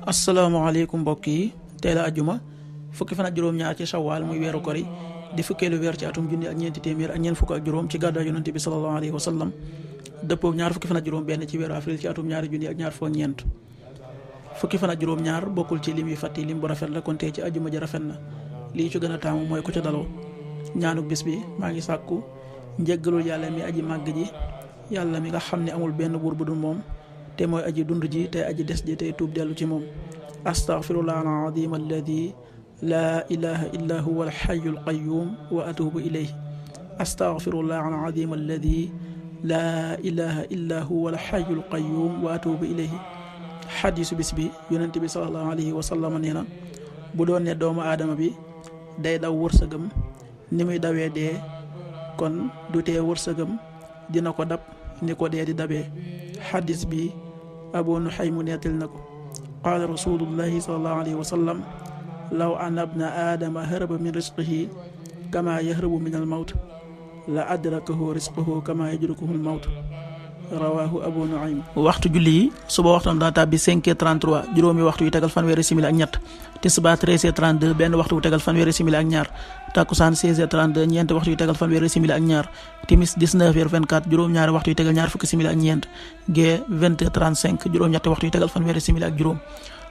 asalaamaaleykum mbokk yi tey la ajjuma fukki fan ak juróom-ñaar ci shawaal muy weeru kori di fukkeelu weer ci atum junni ak ñeenti téeméer ak ñeent fukk ak juróom ci gàddaay yonante bi sallallahu alayhi wa sallam dëppoog ñaar fukki fan ak juróom benn ci weeru avril ci atum ñaari junni ak ñaar fukk ak ñeent fukki fan ak juróom-ñaar bokkul ci lim yu fàtti lim bu rafet la kon tey ci ajjuma ji rafet na lii ci gën a taamu mooy ku ca daloo ñaanuk bis bi maa ngi sàkku njéggalul yàlla mi aji màgg ji yàlla mi nga xam ne amul benn buur bu dul moom te mooy aji dund ji tey aji des ji tey tuub dellu ci moom astaghfirullah al-azim alladi laa ilaha illa huwa alxayu alqayum wa atubu ilayhi astaghfirullah al-azim alladi laa ilaha illa huwa alxayu alqayum wa atubu ilayhi xadiisu bis bi yonent bi sallallahu alayhi wa sallam nee na bu doon ne doomu aadama bi day daw wërsëgam ni muy dawee dee kon du tee wërsëgam dina ko dab ni ko dee di dabee xadis bi abu nuxaymu nettal na ko qaala rasulullahi sallallahu alayhi wa sallam law anna ibna aadama haraba min risqihi kama yahrabu min almawt la adrakahu risquhu kama yadrikuhu almawt rawahu abu nuaym. waxtu julli yi suba waxtam daa tàbbi 5h33 juróomi waxtu yu tegal fanweeri simili ak ñett tisbaar 13h32 benn waxtu yu tegal fanweeri simili ak ñaar takkusaan 16h32 ñeenti waxtu yu tegal fanweeri simili ak ñaar timis 19h24 juróom-ñaari waxtu yu tegal ñaar fukki simili ak ñeent gee 20h35 juróom-ñetti waxtu yu tegal fanweeri simili ak juróom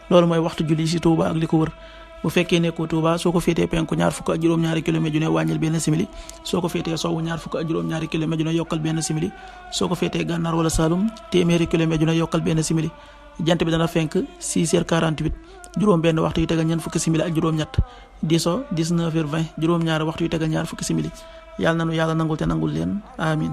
loolu mooy waxtu julli ci Touba ak li ko wër. bu fekkee nekkoo Touba soo ko féetee penku ñaar fukk ak juróom-ñaari kilomètre ju ne wàññil benn simili soo ko féetee sowwu ñaar fukk ak juróom-ñaari kilomètre ju ne yokkal benn simili soo ko féetee gànnaar wala Saloum téeméeri kilomètre ju ne yokkal benn simili jant bi dana fenk 6h48 juróom benn waxtu yu tegal ñeent fukki simili ak juróom-ñett diso 19h20 juróom-ñaari waxtu yu tegal ñaar fukki simili yàlla nanu yàlla nangul te nangul leen amin